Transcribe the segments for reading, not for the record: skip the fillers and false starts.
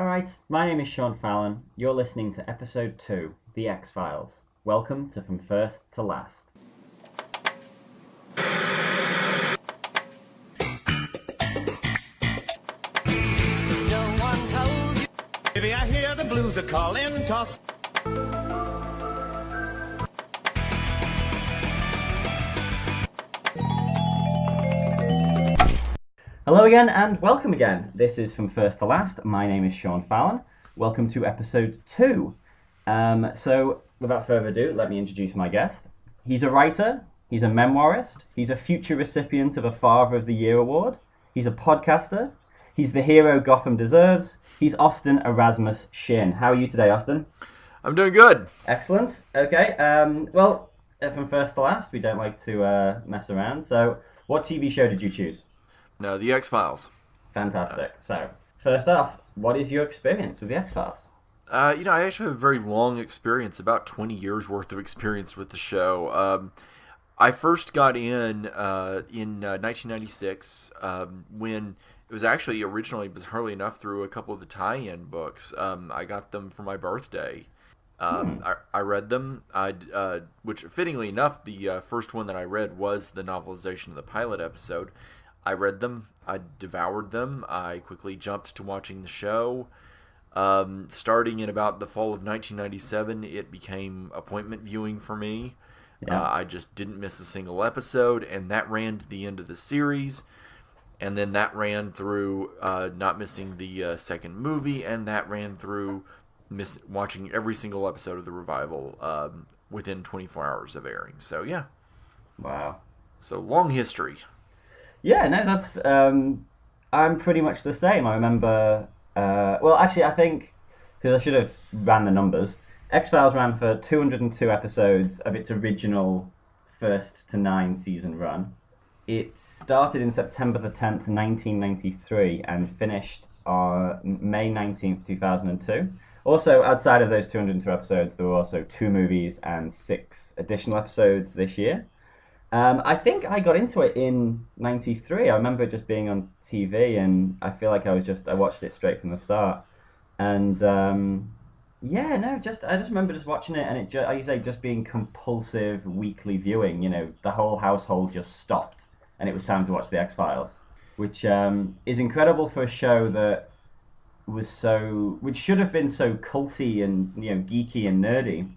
Alright, my name is Sean Fallon. You're listening to episode 2, The X-Files. Welcome to From First to Last. No one told you. Baby, I hear the blues are calling, toss. Hello again and welcome again. This is From First to Last. My name is Sean Fallon. Welcome to episode 2. So, without further ado, let me introduce my guest. He's a writer, he's a memoirist, he's a future recipient of a Father of the Year award, he's a podcaster, he's the hero Gotham deserves, he's Austin Erasmus Shinn. How are you today, Austin? I'm doing good. Excellent. Okay, from first to last, we don't like to mess around. So, what TV show did you choose? No, The X-Files. Fantastic. So, first off, what is your experience with The X-Files? I actually have a very long experience, about 20 years worth of experience with the show. I first got in 1996 when it was actually originally, bizarrely enough, through a couple of the tie-in books. I got them for my birthday. I read them, which fittingly enough, the first one that I read was the novelization of the pilot episode. I read them, I devoured them, I quickly jumped to watching the show. Starting in about the fall of 1997, it became appointment viewing for me. Yeah. I just didn't miss a single episode, and that ran to the end of the series. And then that ran through not missing the second movie, and that ran through watching every single episode of the revival within 24 hours of airing. So, yeah. Wow. So, long history. Yeah, no, that's... I'm pretty much the same. I remember... I think... Because I should have ran the numbers. X-Files ran for 202 episodes of its original first to 9 season run. It started in September the 10th, 1993, and finished on May 19th, 2002. Also, outside of those 202 episodes, there were also 2 movies and 6 additional episodes this year. I think I got into it in 93. I remember it just being on TV, and I feel like I watched it straight from the start. And, I just remember just watching it, and like you say, just being compulsive weekly viewing. You know, the whole household just stopped, and it was time to watch The X-Files, which is incredible for a show that which should have been so culty and, geeky and nerdy,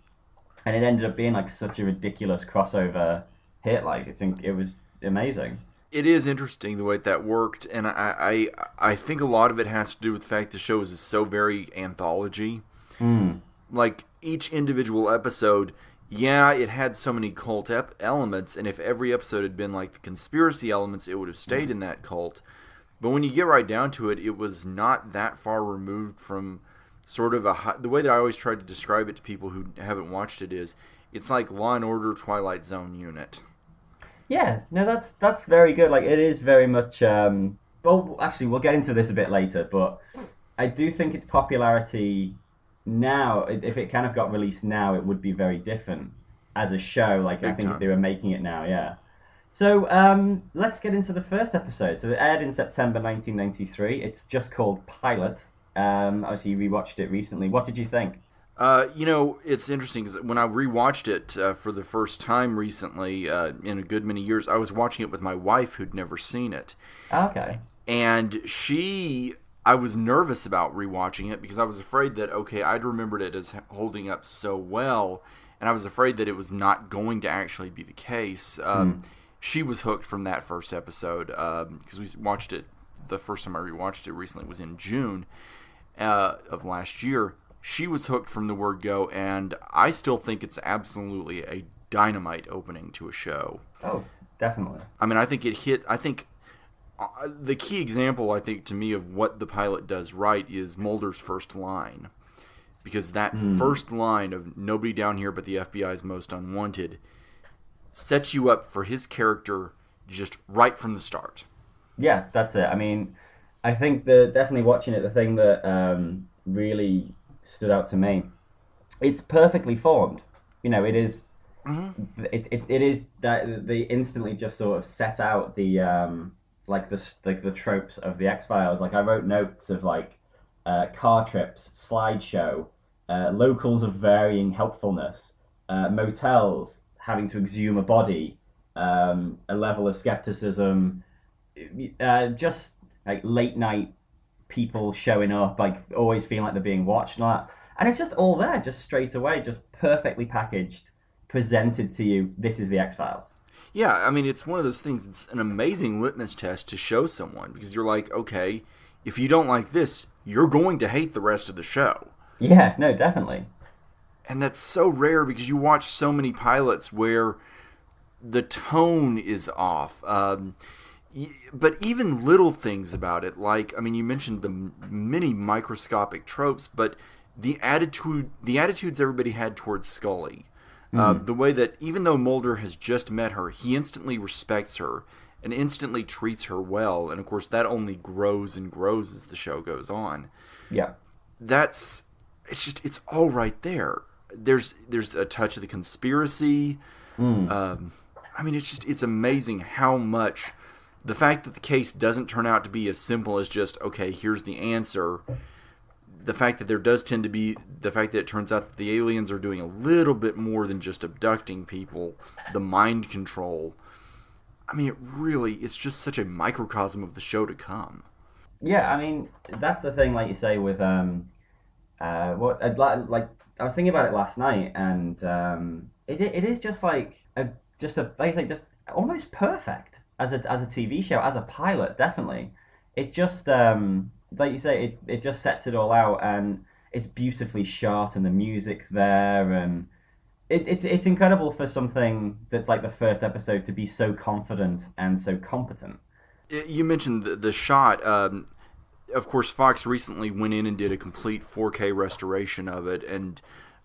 and it ended up being like such a ridiculous crossover hit. Like it was amazing. It is interesting the way that worked, and I think a lot of it has to do with the fact the show is so very anthology. Like each individual episode, it had so many cult elements, and if every episode had been like the conspiracy elements, it would have stayed in that cult. But when you get right down to it, it was not that far removed from sort of the way that I always tried to describe it to people who haven't watched it is, it's like Law and Order Twilight Zone unit. Yeah, no, that's very good. Like, it is very much... well, actually, we'll get into this a bit later, but I do think its popularity now, if it kind of got released now, it would be very different as a show. Like, I think if they were making it now, yeah. So, let's get into the first episode. So, it aired in September 1993. It's just called Pilot. Obviously, you rewatched it recently. What did you think? It's interesting because when I rewatched it for the first time recently, in a good many years, I was watching it with my wife who'd never seen it. Okay. And I was nervous about rewatching it because I was afraid that, I'd remembered it as holding up so well, and I was afraid that it was not going to actually be the case. She was hooked from that first episode because we watched it, the first time I rewatched it recently was in June of last year. She was hooked from the word go, and I still think it's absolutely a dynamite opening to a show. Oh, definitely. I mean, I think the key example, I think, to me of what the pilot does right is Mulder's first line. Because that first line of nobody down here but the FBI's most unwanted sets you up for his character just right from the start. Yeah, that's it. I mean, I think definitely watching it, the thing that really stood out to me, it's perfectly formed. It is. Mm-hmm. It is that they instantly just sort of set out the the tropes of the X-Files. Like, I wrote notes of like car trips, slideshow, locals of varying helpfulness, motels having to exhume a body, a level of skepticism, just like late night people showing up, like always feeling like they're being watched and all that. And it's just all there, just straight away, just perfectly packaged, presented to you. This is the X Files. Yeah, I mean, it's one of those things, it's an amazing litmus test to show someone, because you're like, okay, if you don't like this, you're going to hate the rest of the show. Yeah, no, definitely. And that's so rare, because you watch so many pilots where the tone is off. But even little things about it, like, I mean, you mentioned the many microscopic tropes, but the attitudes everybody had towards Scully. The way that even though Mulder has just met her, he instantly respects her and instantly treats her well. And of course, that only grows and grows as the show goes on. Yeah. It's all right there. There's a touch of the conspiracy. I mean, it's amazing how much the fact that the case doesn't turn out to be as simple as just, okay, here's the answer. The fact that there does tend to be the fact that it turns out that the aliens are doing a little bit more than just abducting people, the mind control. I mean, it's just such a microcosm of the show to come. Yeah, I mean, that's the thing, like you say, with like I was thinking about it last night, and it is just like basically just almost perfect as a TV show, as a pilot, definitely. It just like you say, it just sets it all out, and it's beautifully shot, and the music's there, and it's incredible for something that's like the first episode to be so confident and so competent. You mentioned the shot. Of course, Fox recently went in and did a complete 4K restoration of it, and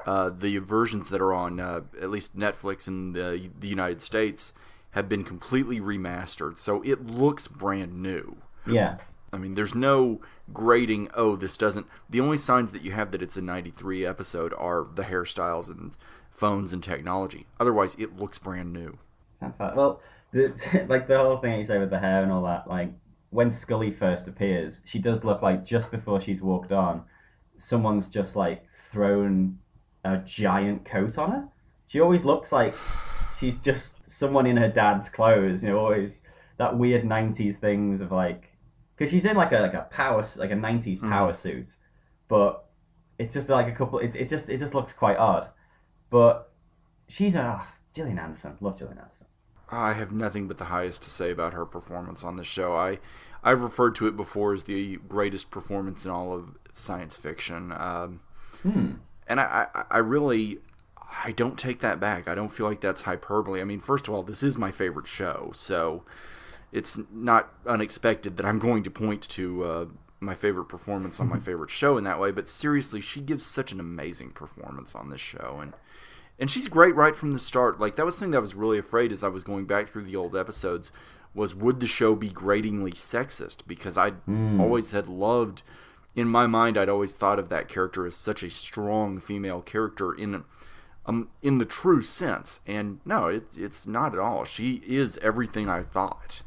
the versions that are on at least Netflix in the United States have been completely remastered, so it looks brand new. Yeah. I mean, there's no grading, this doesn't... The only signs that you have that it's a 93 episode are the hairstyles and phones and technology. Otherwise, it looks brand new. Fantastic. Well, like the whole thing you say with the hair and all that, like, when Scully first appears, she does look like, just before she's walked on, someone's just, like, thrown a giant coat on her. She always looks like she's just someone in her dad's clothes, always that weird 90s things of, like... Because she's in like a 90s power suit, but it's just like a couple. It just looks quite odd, but she's Gillian Anderson. Love Gillian Anderson. I have nothing but the highest to say about her performance on this show. I've referred to it before as the greatest performance in all of science fiction, and I really don't take that back. I don't feel like that's hyperbole. I mean, first of all, this is my favorite show, so. It's not unexpected that I'm going to point to my favorite performance on my favorite show in that way, but seriously, she gives such an amazing performance on this show, and she's great right from the start. Like, that was something that I was really afraid as I was going back through the old episodes, was would the show be gratingly sexist? Because I always had loved, in my mind, I'd always thought of that character as such a strong female character in the true sense, and no, it's not at all. She is everything I thought.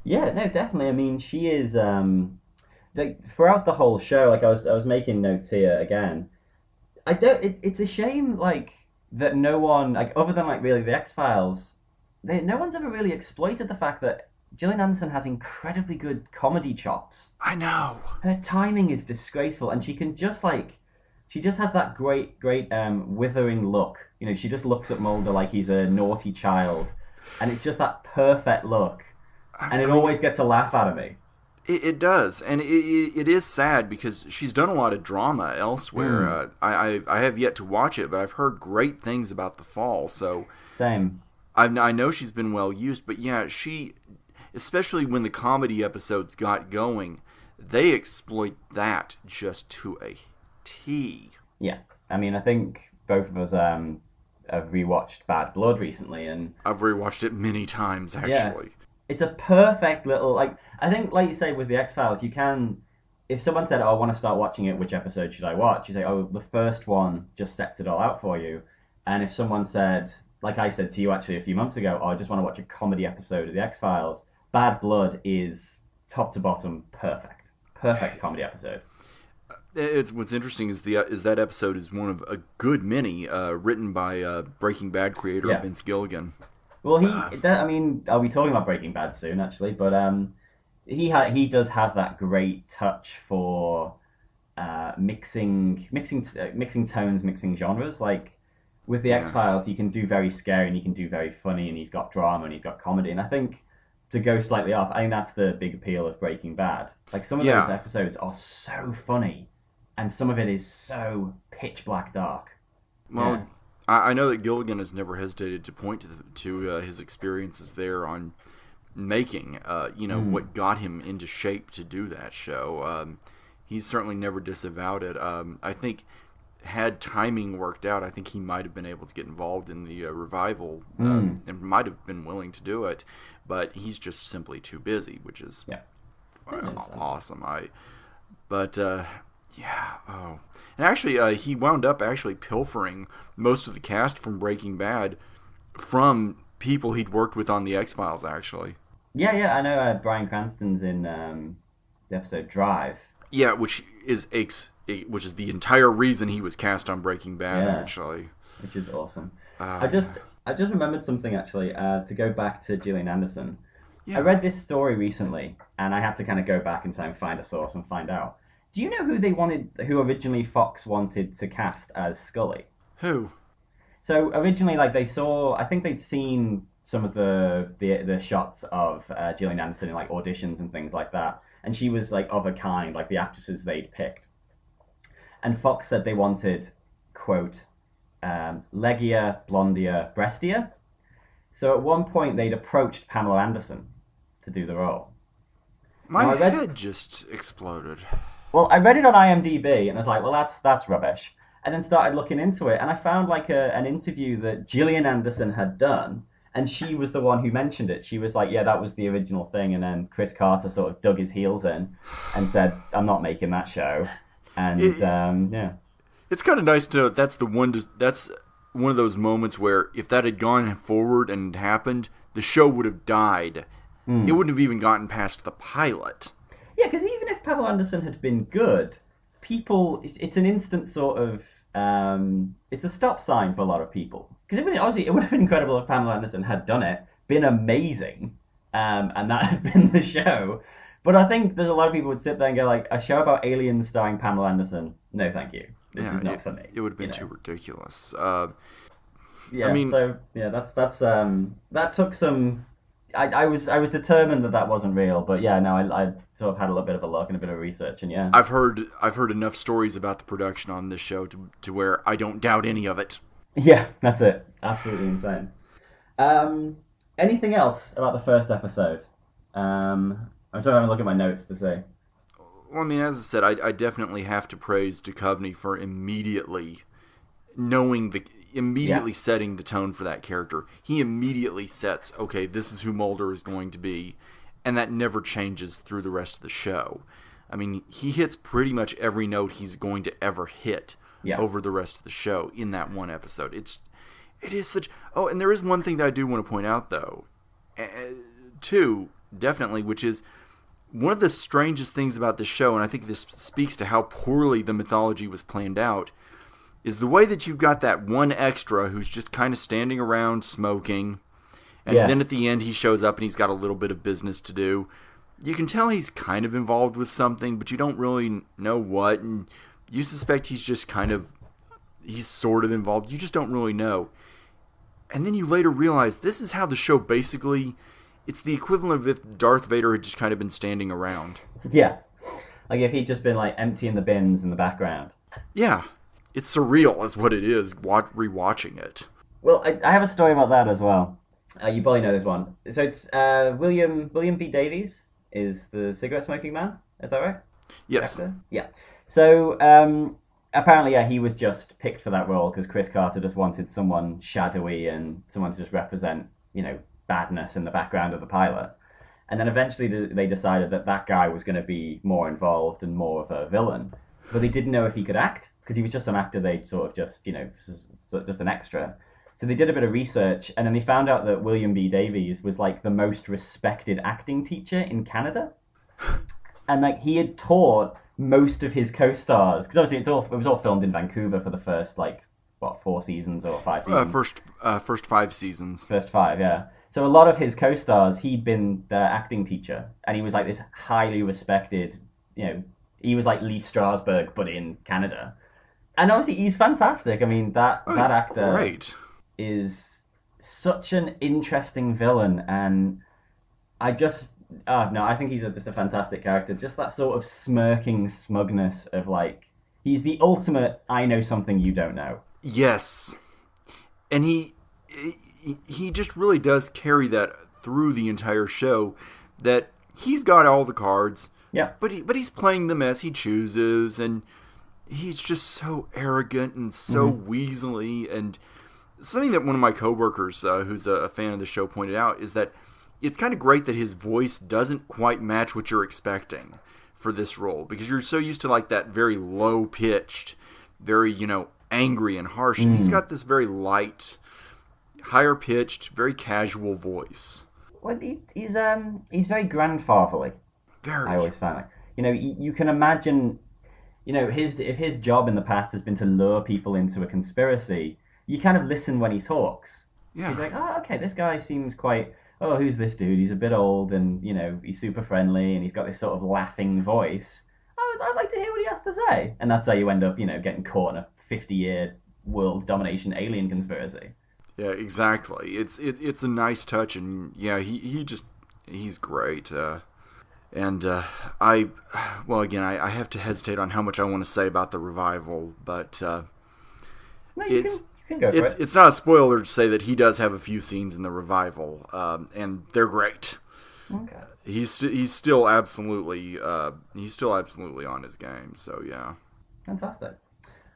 Yeah, no, definitely. I mean, she is like throughout the whole show. Like I was making notes here again. It's a shame like that no one, like other than like really the X-Files, no one's ever really exploited the fact that Gillian Anderson has incredibly good comedy chops. I know. Her timing is disgraceful, and she just has that great withering look. She just looks at Mulder like he's a naughty child, and it's just that perfect look. And it always gets a laugh out of me. It does, and it is sad because she's done a lot of drama elsewhere. I have yet to watch it, but I've heard great things about The Fall. So same. I know she's been well used, but yeah, she, especially when the comedy episodes got going, they exploit that just to a T. Yeah, I mean, I think both of us have rewatched Bad Blood recently, and I've rewatched it many times actually. Yeah. It's a perfect little, like, I think, like you say, with the X-Files, you can, if someone said, I want to start watching it, which episode should I watch? You say, the first one just sets it all out for you. And if someone said, like I said to you actually a few months ago, I just want to watch a comedy episode of the X-Files, Bad Blood is top to bottom perfect. Perfect comedy episode. It's what's interesting is that episode is one of a good many written by Breaking Bad creator Yeah. Vince Gilligan. Well, I mean, I'll be talking about Breaking Bad soon, actually, but he does have that great touch for mixing tones, mixing genres. Like with the X Files, he can do very scary and he can do very funny, and he's got drama and he's got comedy. And I think to go slightly off, I think that's the big appeal of Breaking Bad. Like some of those episodes are so funny, and some of it is so pitch black dark. Well, Yeah. I know that Gilligan has never hesitated to point to his experiences there on making, what got him into shape to do that show. He's certainly never disavowed it. I think had timing worked out, I think he might have been able to get involved in the revival and might have been willing to do it, but he's just simply too busy, which is awesome. And actually, he wound up pilfering most of the cast from Breaking Bad from people he'd worked with on the X-Files, actually. Yeah, I know Bryan Cranston's in the episode Drive. Yeah, which is the entire reason he was cast on Breaking Bad, actually. Which is awesome. I just remembered something, actually, to go back to Gillian Anderson. Yeah. I read this story recently, and I had to kind of go back in time, find a source, and find out. Do you know who originally Fox wanted to cast as Scully? Who? So originally, like I think they'd seen some of the shots of Gillian Anderson in like auditions and things like that, and she was like of a kind, like the actresses they'd picked. And Fox said they wanted, quote, leggier, blondier, breastier. So at one point they'd approached Pamela Anderson to do the role. My head just exploded. Well, I read it on IMDb, and I was like, well, that's rubbish. And then started looking into it, and I found like an interview that Gillian Anderson had done, and she was the one who mentioned it. She was like, yeah, that was the original thing, and then Chris Carter sort of dug his heels in and said, I'm not making that show. And it's kind of nice to know that's one of those moments where if that had gone forward and happened, the show would have died. It wouldn't have even gotten past the pilot. Yeah, because even if Pamela Anderson had been good, it's an instant sort of, it's a stop sign for a lot of people. Because obviously it would have been incredible if Pamela Anderson had done it, been amazing, and that had been the show. But I think there's a lot of people would sit there and go like, a show about aliens starring Pamela Anderson, no thank you. This is not for me. It would have been too ridiculous. That took some... I was determined that wasn't real, but yeah, no, I sort of had a little bit of a look and a bit of research, and yeah. I've heard enough stories about the production on this show to where I don't doubt any of it. Yeah, that's it. Absolutely insane. Anything else about the first episode? I'm trying to have a look at my notes to see. Well, I mean, as I said, I definitely have to praise Duchovny for immediately setting the tone for that character. He immediately sets, okay, this is who Mulder is going to be, and that never changes through the rest of the show. I mean, he hits pretty much every note he's going to ever hit over the rest of the show in that one episode. It is such... Oh, and there is one thing that I do want to point out, though. Two, definitely, which is one of the strangest things about this show, and I think this speaks to how poorly the mythology was planned out, is the way that you've got that one extra who's just kind of standing around smoking, and then at the end he shows up and he's got a little bit of business to do. You can tell he's kind of involved with something, but you don't really know what, and you suspect he's sort of involved. You just don't really know. And then you later realize this is how the show basically... It's the equivalent of if Darth Vader had just kind of been standing around. Yeah. Like if he'd just been like emptying the bins in the background. Yeah. It's surreal is what it is, rewatching it. Well, I have a story about that as well. You probably know this one. So it's William B. Davies is the cigarette smoking man. Is that right? Yes. Actor? Yeah. So apparently, he was just picked for that role because Chris Carter just wanted someone shadowy and someone to just represent, badness in the background of the pilot. And then eventually they decided that guy was going to be more involved and more of a villain. But they didn't know if he could act because he was just some actor they'd sort of just, just an extra. So they did a bit of research and then they found out that William B. Davies was like the most respected acting teacher in Canada. And like he had taught most of his co-stars, because obviously it was all filmed in Vancouver for the first 4 seasons or 5 seasons. First 5 seasons. First five, yeah. So a lot of his co-stars, he'd been their acting teacher, and he was like this highly respected. He was like Lee Strasberg, but in Canada. And obviously, he's fantastic. I mean, that actor great. is such an interesting villain, and I just no, I think he's just a fantastic character. Just that sort of smirking smugness of he's the ultimate "I know something you don't know." Yes, and he just really does carry that through the entire show. That he's got all the cards, yeah, but he's playing them as he chooses, and he's just so arrogant and so weaselly. And something that one of my coworkers, who's a fan of the show, pointed out is that it's kind of great that his voice doesn't quite match what you're expecting for this role, because you're so used to that very low pitched, very angry and harsh, and he's got this very light, higher pitched, very casual voice. Well, he's very grandfatherly. Very. I always find you can imagine, if his job in the past has been to lure people into a conspiracy, you kind of listen when he talks. Yeah. He's like, oh, okay, this guy seems quite. Oh, who's this dude? He's a bit old, and he's super friendly, and he's got this sort of laughing voice. I'd like to hear what he has to say, and that's how you end up, getting caught in a 50-year world domination alien conspiracy. Yeah, exactly. It's a nice touch, and yeah, he's great. I have to hesitate on how much I want to say about the revival, but No, you can go for it. It's not a spoiler to say that he does have a few scenes in the revival, and they're great. Okay. He's still absolutely on his game. So yeah. Fantastic.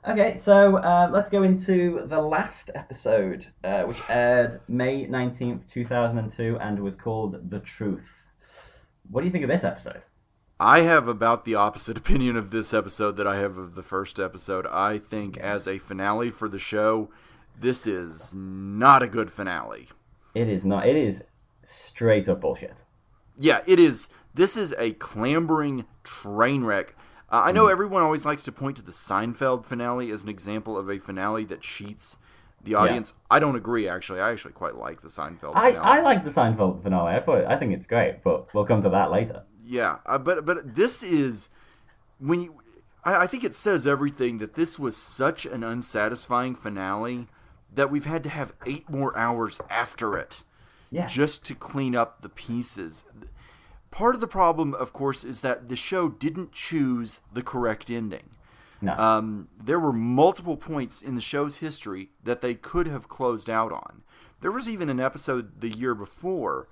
Okay, so let's go into the last episode, which aired May 19th, 2002, and was called The Truth. What do you think of this episode? I have about the opposite opinion of this episode that I have of the first episode. I think as a finale for the show, this is not a good finale. It is not. It is straight up bullshit. Yeah, it is. This is a clambering train wreck. I know everyone always likes to point to the Seinfeld finale as an example of a finale that cheats the audience. Yeah. I don't agree, actually. I actually quite like the Seinfeld finale. I like the Seinfeld finale. I think it's great, but we'll come to that later. Yeah, but this is when you. I think it says everything that this was such an unsatisfying finale that we've had to have 8 more hours after it, just to clean up the pieces. Part of the problem, of course, is that the show didn't choose the correct ending. No. There were multiple points in the show's history that they could have closed out on. There was even an episode the year before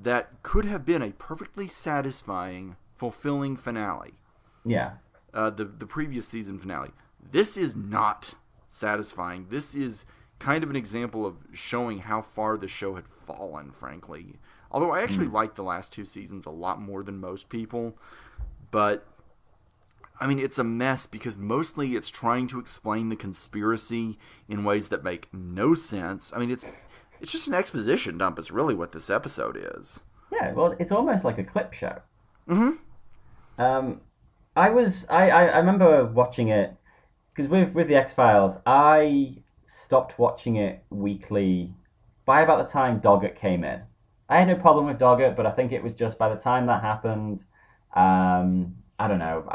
that could have been a perfectly satisfying, fulfilling finale. Yeah. The previous season finale. This is not satisfying. This is kind of an example of showing how far the show had fallen, frankly. Although I actually liked the last 2 seasons a lot more than most people. But, I mean, it's a mess because mostly it's trying to explain the conspiracy in ways that make no sense. I mean, it's just an exposition dump is really what this episode is. Yeah, well, it's almost like a clip show. Mm-hmm. I remember watching it, because with the X-Files, I stopped watching it weekly by about the time Doggett came in. I had no problem with Doggett, but I think it was just by the time that happened, I don't know,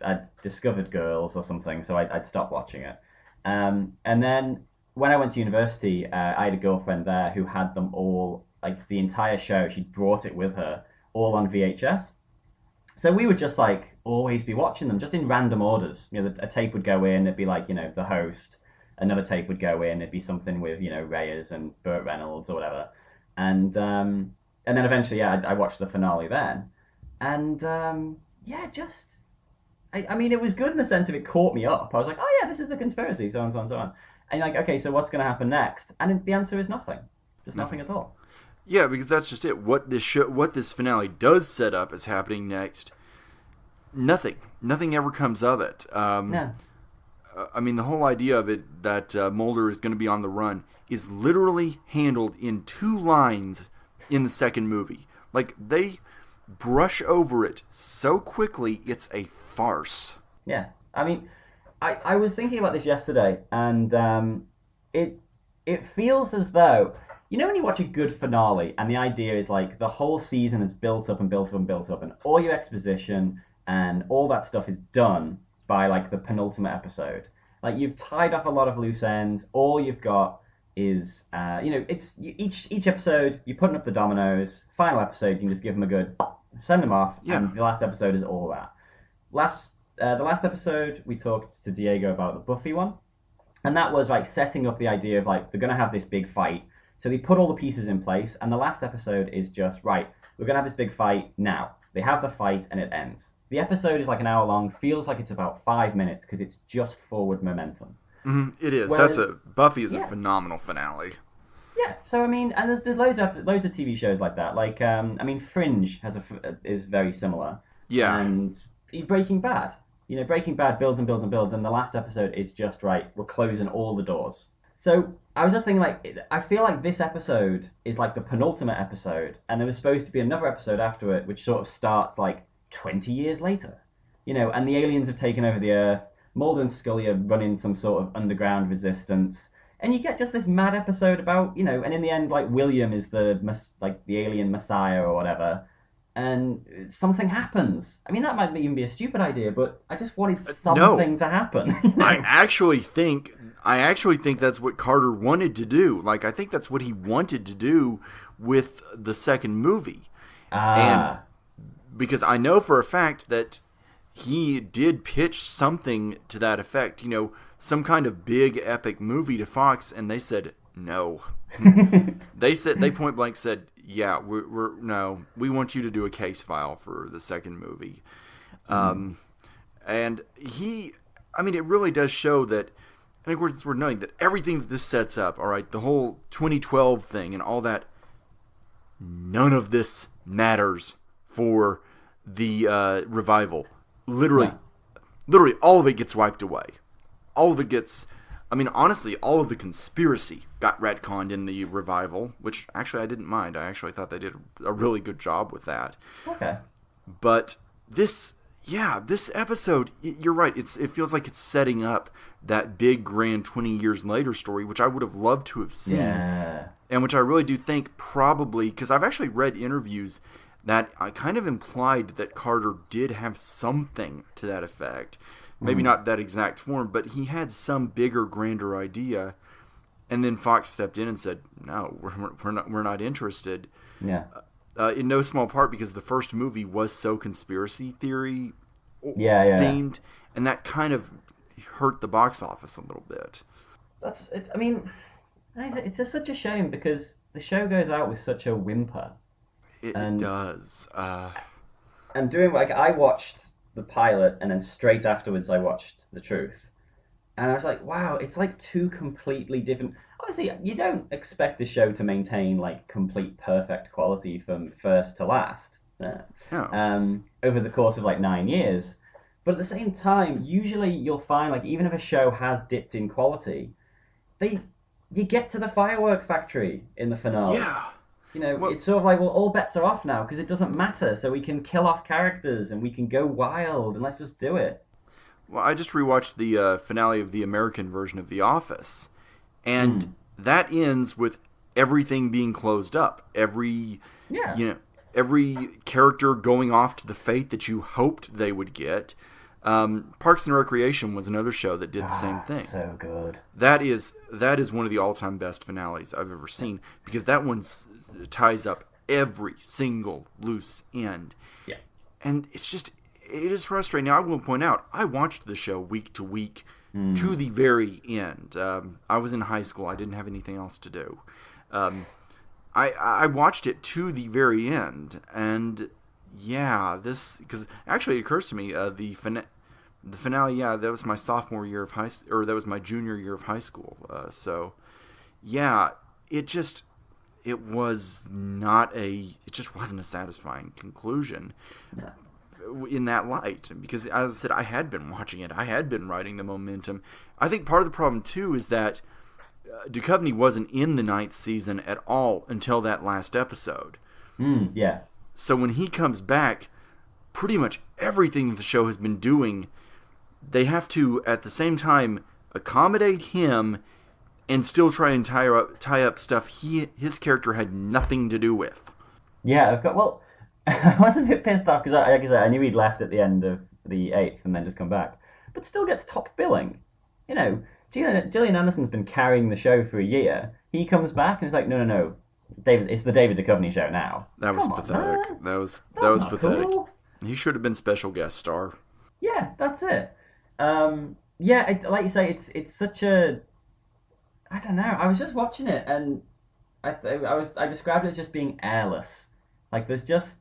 I'd discovered Girls or something, so I'd stopped watching it. And then when I went to university, I had a girlfriend there who had them all, like the entire show, she brought it with her, all on VHS. So we would just always be watching them, just in random orders. A tape would go in, it'd be the host. Another tape would go in, it'd be something with, Reyes and Burt Reynolds or whatever. And then eventually, I watched the finale then. And, I mean, it was good in the sense of it caught me up. I was like, oh yeah, this is the conspiracy, so on, so on, so on. And you're like, okay, so what's going to happen next? And the answer is nothing. Just nothing at all. Yeah, because that's just it. What this finale does set up as happening next, nothing ever comes of it. No. I mean, the whole idea of it that Mulder is going to be on the run is literally handled in 2 lines in the second movie. Like, they brush over it so quickly, it's a farce. Yeah, I mean, I was thinking about this yesterday, and it it feels as though, you know, when you watch a good finale and the idea is like the whole season is built up and built up and built up, and all your exposition and all that stuff is done by like the penultimate episode. Like you've tied off a lot of loose ends. All you've got is each episode you're putting up the dominoes. Final episode you can just give them a good send them off, and the last episode is all that. The last episode we talked to Diego about the Buffy one, and that was like setting up the idea of like they're gonna have this big fight. So they put all the pieces in place, and the last episode is just right. We're gonna have this big fight now. They have the fight, and it ends. The episode is like an hour long. Feels like it's about 5 minutes because it's just forward momentum. It is. Whereas, Buffy is a phenomenal finale. Yeah. So I mean, and there's loads of TV shows like that. Like I mean, Fringe is very similar. Yeah. And Breaking Bad. You know, Breaking Bad builds and builds and builds, and the last episode is just right. We're closing all the doors. So I was just thinking, like, I feel like this episode is like the penultimate episode, and there was supposed to be another episode after it, which sort of starts like 20 years later. You know, and the aliens have taken over the Earth. Mulder and Scully are running some sort of underground resistance, and you get just this mad episode about, you know, and in the end, like William is the alien messiah or whatever. And something happens. I mean, that might even be a stupid idea, but I just wanted something to happen. You know? I actually think that's what Carter wanted to do. Like, I think that's what he wanted to do with the second movie. And because I know for a fact that he did pitch something to that effect, you know, some kind of big epic movie to Fox, and they said no. They point blank said, yeah, we want you to do a case file for the second movie. And it really does show that, and of course it's worth noting that everything that this sets up, all right, the whole 2012 thing and all that, none of this matters for the revival. Literally, all of it gets wiped away. All of it gets... I mean, honestly, all of the conspiracy got retconned in the revival, which actually I didn't mind. I actually thought they did a really good job with that. Okay. But this episode, you're right. It feels like it's setting up that big, grand 20 years later story, which I would have loved to have seen. Yeah. And which I really do think probably, because I've actually read interviews that I kind of implied that Carter did have something to that effect. Maybe not that exact form, but he had some bigger, grander idea, and then Fox stepped in and said, "No, we're not interested." Yeah. In no small part because the first movie was so conspiracy theory themed, and that kind of hurt the box office a little bit. That's it. I mean, it's just such a shame because the show goes out with such a whimper. It does. And doing like I watched the pilot, and then straight afterwards I watched The Truth, and I was like, wow, it's like two completely different... Obviously you don't expect a show to maintain like complete perfect quality from first to last over the course of like 9 years, but at the same time usually you'll find like even if a show has dipped in quality, you get to the firework factory in the finale. You know, it's sort of like, well, all bets are off now because it doesn't matter. So we can kill off characters and we can go wild and let's just do it. Well, I just rewatched the finale of the American version of The Office, and that ends with everything being closed up. Every character going off to the fate that you hoped they would get. Parks and Recreation was another show that did the same thing. So good. That is one of the all-time best finales I've ever seen because that one ties up every single loose end. Yeah. And it is frustrating. Now, I will point out, I watched the show week to week to the very end. I was in high school. I didn't have anything else to do. I watched it to the very end, and because actually it occurs to me the finale, that was my sophomore year of that was my junior year of high school. It just wasn't a satisfying conclusion in that light. Because, as I said, I had been watching it. I had been riding the momentum. I think part of the problem, too, is that Duchovny wasn't in the 9th season at all until that last episode. Yeah. So when he comes back, pretty much everything the show has been doing, they have to, at the same time, accommodate him and still try and tie up stuff his character had nothing to do with. Yeah, I've got. Well, I was a bit pissed off because, like I said, I knew he'd left at the end of the 8th and then just come back, but still gets top billing. You know, Gillian Anderson's been carrying the show for a year. He comes back and it's like, no, David, it's the David Duchovny show now. That was Come on, pathetic. man. That was That's not pathetic. cool. He should have been special guest star. Yeah, that's it. Like you say, it's such a. I don't know. I was just watching it and I described it as just being airless. Like there's just,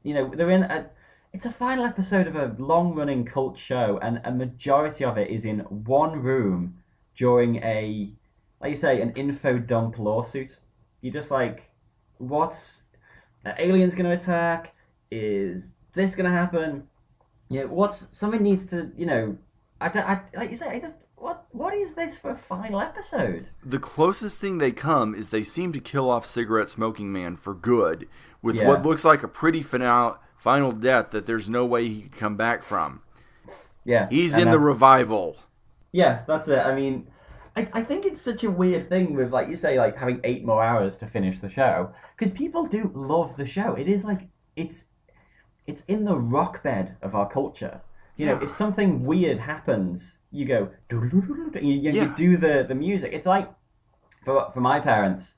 they're in a. It's a final episode of a long-running cult show, and a majority of it is in one room during a, like you say, an info dump lawsuit. You're just like, what's an alien's going to attack? Is this going to happen? Something needs to, like you say, I just. What is this for a final episode? The closest thing they come is they seem to kill off cigarette smoking man for good with what looks like a pretty final death that there's no way he could come back from. Yeah. He's in the revival. Yeah, that's it. I mean, I think it's such a weird thing with, like you say, like having 8 more hours to finish the show. Because people do love the show. It is like, it's in the rock bed of our culture. You know, if something weird happens, you go, you do the music. It's like, for my parents,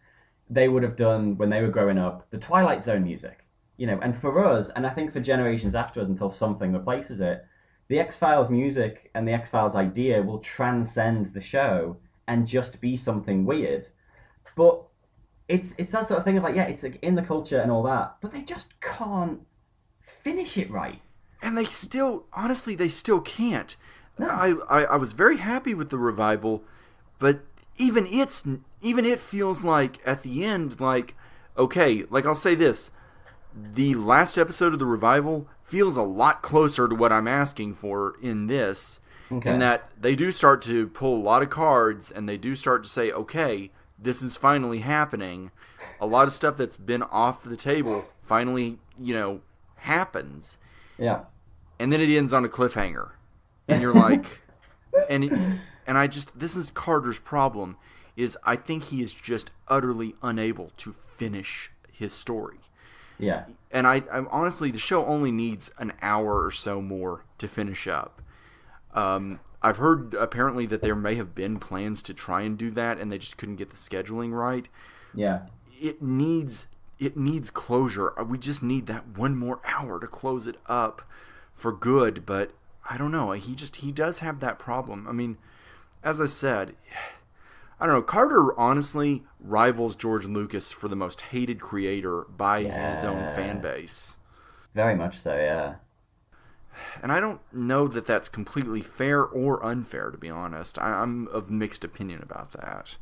they would have done, when they were growing up, the Twilight Zone music. And for us, and I think for generations after us until something replaces it, the X-Files music and the X-Files idea will transcend the show and just be something weird. But it's that sort of thing of like, it's like in the culture and all that, but they just can't finish it right. And they still can't. No. I was very happy with the revival, but even it feels like at the end, like, okay, like I'll say this, the last episode of the revival feels a lot closer to what I'm asking for in this, in that they do start to pull a lot of cards and they do start to say, okay, this is finally happening. A lot of stuff that's been off the table finally, happens. Yeah. And then it ends on a cliffhanger. And you're like, and this is Carter's problem, is I think he is just utterly unable to finish his story. Yeah. And I'm honestly, the show only needs an hour or so more to finish up. I've heard apparently that there may have been plans to try and do that, and they just couldn't get the scheduling right. Yeah. It needs closure. We just need that one more hour to close it up for good, but I don't know. He does have that problem. I mean, as I said, I don't know. Carter honestly rivals George Lucas for the most hated creator by his own fan base. Very much so, yeah. And I don't know that that's completely fair or unfair, to be honest. I'm of mixed opinion about that.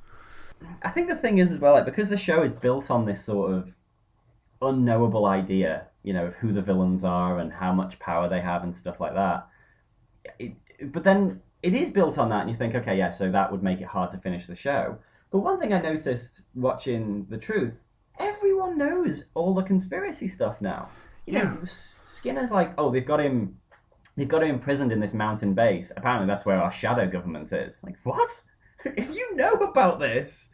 I think the thing is as well, like, because the show is built on this sort of unknowable idea, of who the villains are and how much power they have and stuff like that. But then it is built on that, and you think, okay, yeah, so that would make it hard to finish the show. But one thing I noticed watching The Truth, everyone knows all the conspiracy stuff now. You know, Skinner's like, oh, they've got him imprisoned in this mountain base. Apparently that's where our shadow government is. Like, what? If you know about this...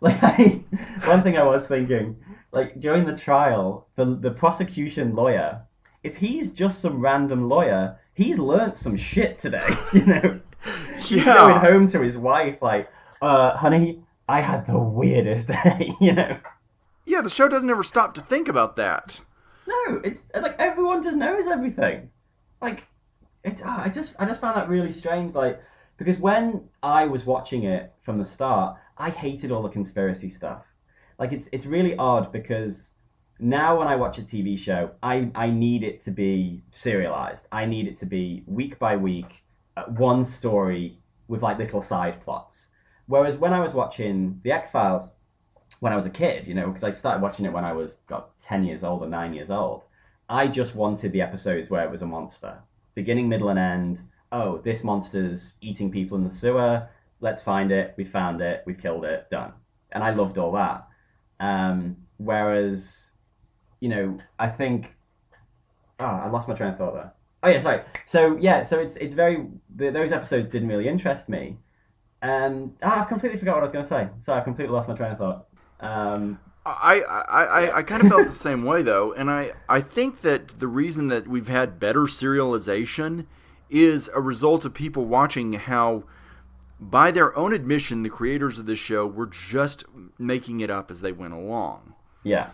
Like, one thing I was thinking, like, during the trial, the prosecution lawyer, if he's just some random lawyer, he's learnt some shit today, He's going home to his wife like, honey, I had the weirdest day, Yeah, the show doesn't ever stop to think about that. No, it's like everyone just knows everything. Like, I just found that really strange, like, because when I was watching it from the start, I hated all the conspiracy stuff. Like, it's really odd because now when I watch a TV show, I need it to be serialized. I need it to be week by week, one story with like little side plots. Whereas when I was watching The X-Files, when I was a kid, because I started watching it when I was 10 years old or 9 years old, I just wanted the episodes where it was a monster. Beginning, middle, and end. Oh, this monster's eating people in the sewer. Let's find it. We found it. We've killed it. Done. And I loved all that. Whereas, I think Oh, I lost my train of thought there. Oh yeah, sorry. So yeah, so it's very those episodes didn't really interest me, and I've completely forgot what I was going to say. So I completely lost my train of thought. I kind of felt the same way though, and I think that the reason that we've had better serialization is a result of people watching how, by their own admission, the creators of this show were just making it up as they went along. Yeah.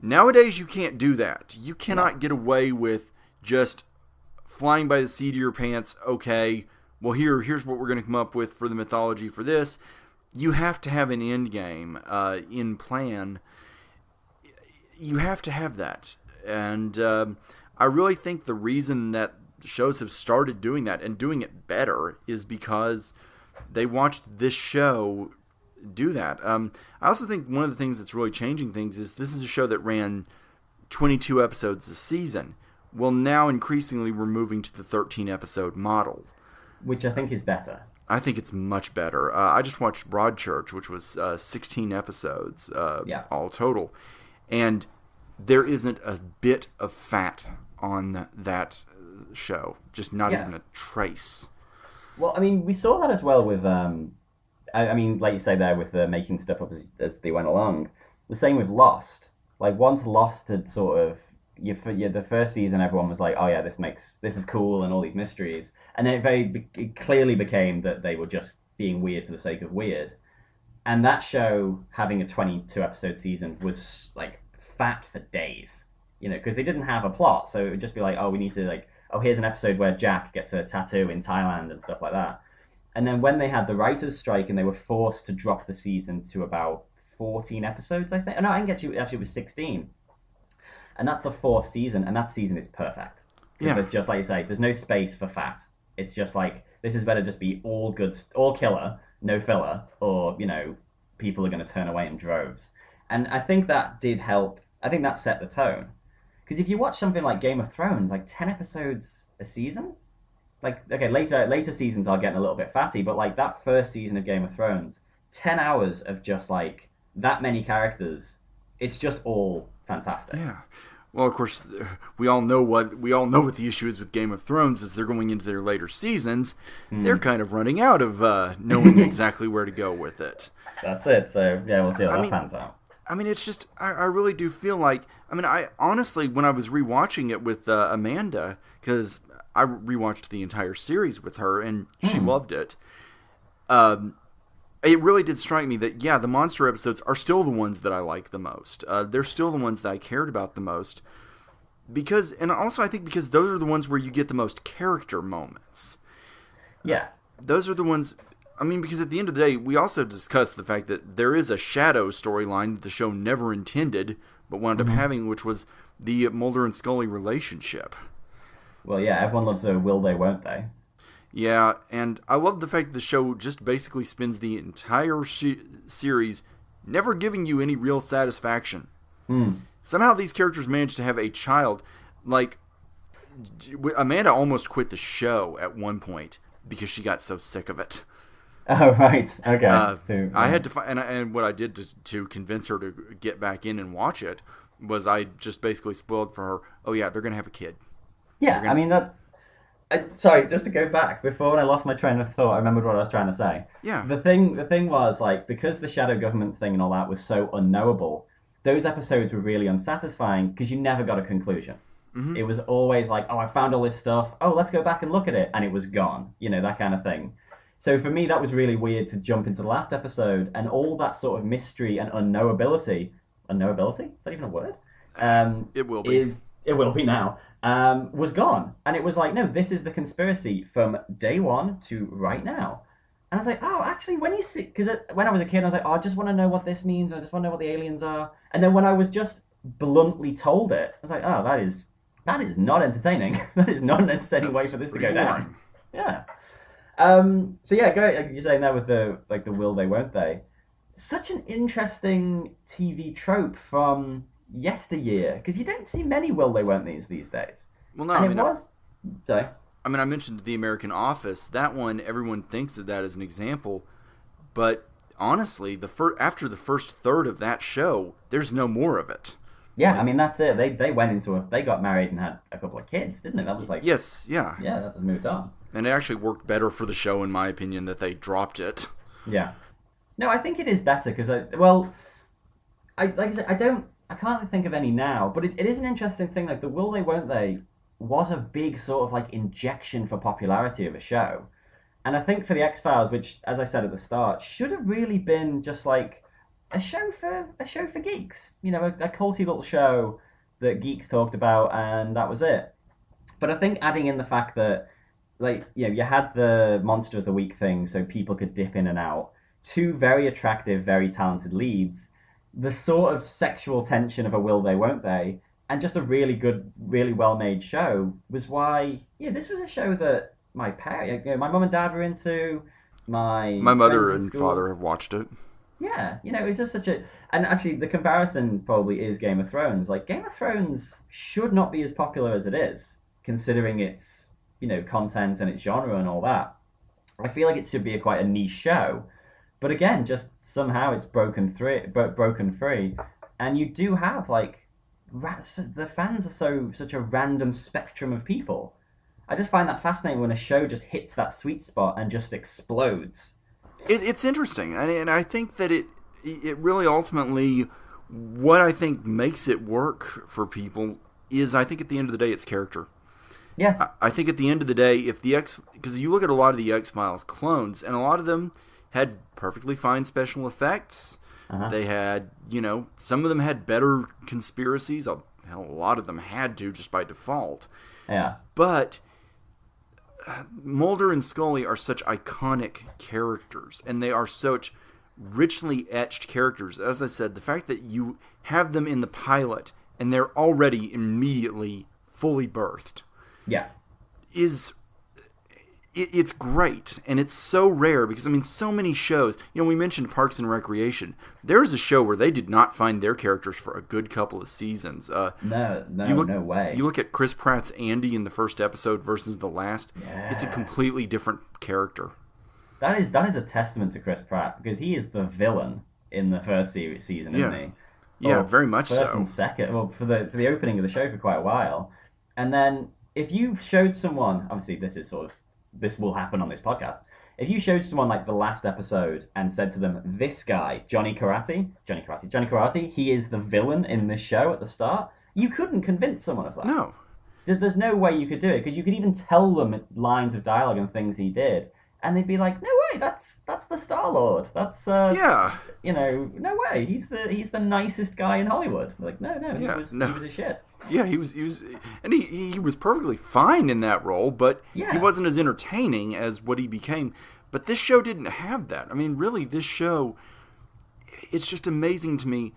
Nowadays, you can't do that. You cannot get away with just flying by the seat of your pants. Okay, well here's what we're going to come up with for the mythology for this. You have to have an end game in plan. You have to have that, and I really think the reason that shows have started doing that and doing it better is because they watched this show do that. I also think one of the things that's really changing things is this is a show that ran 22 episodes a season. Well, now increasingly we're moving to the 13 episode model, Which I think is better. I think it's much better. I just watched Broadchurch, which was 16 episodes all total. And there isn't a bit of fat on that show. Just not even a trace. Well, I mean, we saw that as well with, I mean, like you say there, with the making stuff up as they went along. The same with Lost. Like, once Lost had sort of, the first season, everyone was like, oh yeah, this is cool and all these mysteries. And then it clearly became that they were just being weird for the sake of weird. And that show, having a 22 episode season, was like fat for days. You know, because they didn't have a plot. So it would just be like, oh, we need to like, oh, here's an episode where Jack gets a tattoo in Thailand and stuff like that. And then when they had the writers' strike and they were forced to drop the season to about 14 episodes, I think. No, I think actually it was 16. And that's the fourth season, and that season is perfect. Yeah. There's just, like you say, there's no space for fat. It's just like, this is better just be all good, all killer, no filler, or, you know, people are going to turn away in droves. And I think that did help. I think that set the tone. Because if you watch something like Game of Thrones, like 10 episodes a season, like, okay, later seasons are getting a little bit fatty, but like that first season of Game of Thrones, 10 hours of just like that many characters, it's just all fantastic. Yeah. Well, of course, we all know what the issue is with Game of Thrones is they're going into their later seasons. They're kind of running out of knowing exactly where to go with it. That's it. So yeah, we'll see how that pans out. I mean, it's just I really do feel like I honestly, when I was rewatching it with Amanda, because I rewatched the entire series with her and she loved it. It really did strike me that, yeah, the monster episodes are still the ones that I like the most. They're still the ones that I cared about the most. And also I think because those are the ones where you get the most character moments. Yeah. Those are the ones, because at the end of the day, we also discussed the fact that there is a shadow storyline that the show never intended, but wound up having, which was the Mulder and Scully relationship. Well, yeah, everyone loves a will they, won't they. Yeah, and I love the fact that the show just basically spends the entire series never giving you any real satisfaction. Somehow these characters managed to have a child. Like, Amanda almost quit the show at one point because she got so sick of it. Oh, right. Okay. I had to find, and what I did to convince her to get back in and watch it was I just basically spoiled for her, oh yeah, they're going to have a kid. Yeah, that's... sorry, just to go back, before when I lost my train of thought, I remembered what I was trying to say. Yeah. The thing was, like, because the shadow government thing and all that was so unknowable, those episodes were really unsatisfying because you never got a conclusion. It was always like, oh, I found all this stuff. Oh, let's go back and look at it. And it was gone. You know, that kind of thing. So for me, that was really weird to jump into the last episode and all that sort of mystery and unknowability. Unknowability? Is that even a word? It will be. It will be now. Was gone. And it was like, no, this is the conspiracy from day one to right now. And I was like, oh, actually, when you see... Because when I was a kid, I was like, oh, I just want to know what this means. I just want to know what the aliens are. And then when I was just bluntly told it, I was like, oh, that is not entertaining. That is not an entertaining way for this to go down. Yeah. So yeah, you're saying that with the will they, won't they. Such an interesting TV trope from... yesteryear, because you don't see many will they won't these days. Well, no, sorry. I mentioned The American Office. That one, everyone thinks of that as an example, but honestly, after the first third of that show, there's no more of it. Yeah, I Like, mean that's it. They went into they got married and had a couple of kids, didn't they? That was like, yes, yeah. yeah, that just moved on. And it actually worked better for the show, in my opinion, that they dropped it. Yeah. No, I think it is better because I like I said, I can't really think of any now, but it is an interesting thing. Like the will they won't they was a big sort of like injection for popularity of a show, and I think for the X Files, which as I said at the start, should have really been just like a show for geeks. You know, a culty little show that geeks talked about, and that was it. But I think adding in the fact that like you had the monster of the week thing, so people could dip in and out. Two very attractive, very talented leads. The sort of sexual tension of a will they, won't they, and just a really good, really well made show was why this was a show that my parents, my mum and dad were into. My My friends mother in and school. father have watched it. Yeah, it's just such a. And actually, the comparison probably is Game of Thrones. Like, Game of Thrones should not be as popular as it is, considering its, content and its genre and all that. I feel like it should be quite a niche show. But again, just somehow it's broken free. And you do have, like, the fans are such a random spectrum of people. I just find that fascinating when a show just hits that sweet spot and just explodes. It's interesting, and I think that it really ultimately, what I think makes it work for people is, I think at the end of the day, it's character. Yeah. I think at the end of the day, if because you look at a lot of the X-Files clones, and a lot of them had perfectly fine special effects. Uh-huh. They had, some of them had better conspiracies. Hell, a lot of them had to just by default. Yeah. But Mulder and Scully are such iconic characters, and they are such richly etched characters. As I said, the fact that you have them in the pilot and they're already immediately fully birthed Yeah. is it's great, and it's so rare because, so many shows, we mentioned Parks and Recreation. There's a show where they did not find their characters for a good couple of seasons. No, no way. You look at Chris Pratt's Andy in the first episode versus the last. Yeah. It's a completely different character. That is a testament to Chris Pratt because he is the villain in the first season, Yeah. isn't he? Yeah, Or very much first so. and second. Well, for the opening of the show for quite a while, and then if you showed someone, obviously this will happen on this podcast. If you showed someone like the last episode and said to them, "This guy, Johnny Karate, he is the villain in this show at the start," you couldn't convince someone of that. No. There's no way you could do it because you could even tell them lines of dialogue and things he did, and they'd be like, "No way, that's the Star Lord. That's Yeah. no way. He's the nicest guy in Hollywood." Like, no, Yeah, he was a shit. Yeah, he was, and he was perfectly fine in that role, but Yeah. he wasn't as entertaining as what he became. But this show didn't have that. Really, this show, it's just amazing to me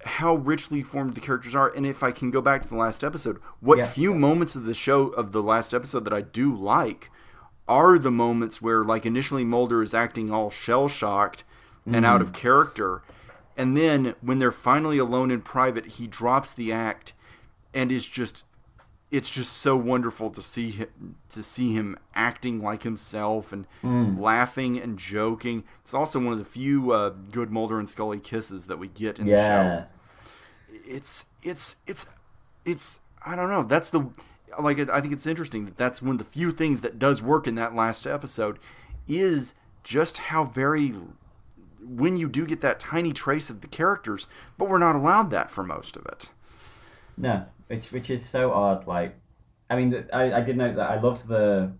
how richly formed the characters are. And if I can go back to the last episode, what few moments of the last episode that I do like are the moments where, like, initially Mulder is acting all shell-shocked and out of character, and then when they're finally alone in private, he drops the act, and it's just so wonderful to see him acting like himself and laughing and joking. It's also one of the few good Mulder and Scully kisses that we get in the show. It's I don't know. That's I think it's interesting that that's one of the few things that does work in that last episode is just how when you do get that tiny trace of the characters, but we're not allowed that for most of it. No, which is so odd. Like, I did note that I loved the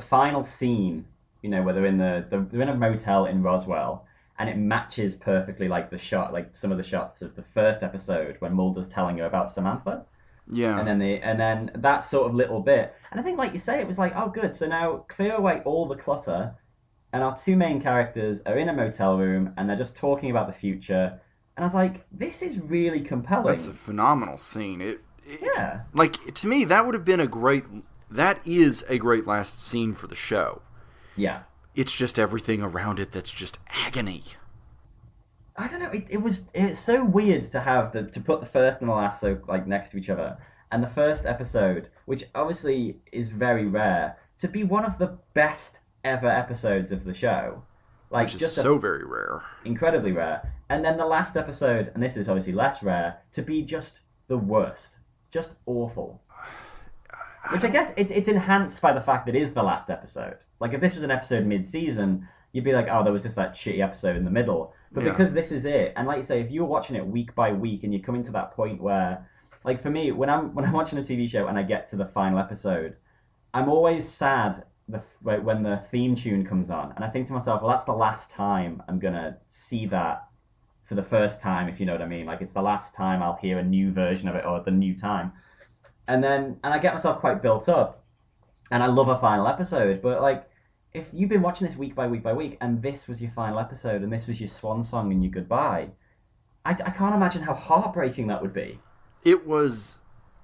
final scene. Where they're in a motel in Roswell, and it matches perfectly like the shot, like some of the shots of the first episode when Mulder's telling her about Samantha. Yeah. And then that sort of little bit, and I think, like you say, it was like, oh, good. So now clear away all the clutter, and our two main characters are in a motel room, and they're just talking about the future. And I was like, this is really compelling. That's a phenomenal scene. Yeah. Like, to me, that is a great last scene for the show. Yeah. It's just everything around it that's just agony. I don't know. It's so weird to have to put the first and the last so like next to each other, and the first episode, which obviously is very rare, to be one of the best ever episodes of the show. Like, which is just so very rare. incredibly rare. And then the last episode, and this is obviously less rare, to be just the worst, just awful. Which I guess it's enhanced by the fact that it is the last episode. Like, if this was an episode mid-season, you'd be like, oh, there was just that shitty episode in the middle. But Yeah. because this is it, and like you say, if you were watching it week by week and you're coming to that point where, like for me, when I'm watching a TV show and I get to the final episode, I'm always sad when the theme tune comes on, and I think to myself, well, that's the last time I'm gonna see that for the first time, if you know what I mean. Like, it's the last time I'll hear a new version of it or the new time. And I get myself quite built up, and I love a final episode. But like, if you've been watching this week by week by week, and this was your final episode, and this was your swan song and your goodbye, I can't imagine how heartbreaking that would be. It was.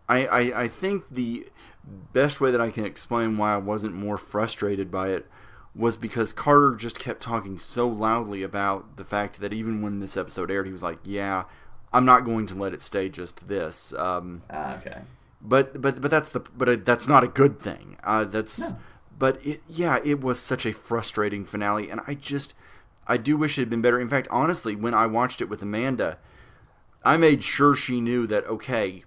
I think the best way that I can explain why I wasn't more frustrated by it was because Carter just kept talking so loudly about the fact that even when this episode aired, he was like, "Yeah, I'm not going to let it stay just this." Okay. But that's not a good thing. No. But it was such a frustrating finale, and I do wish it had been better. In fact, honestly, when I watched it with Amanda, I made sure she knew that, okay,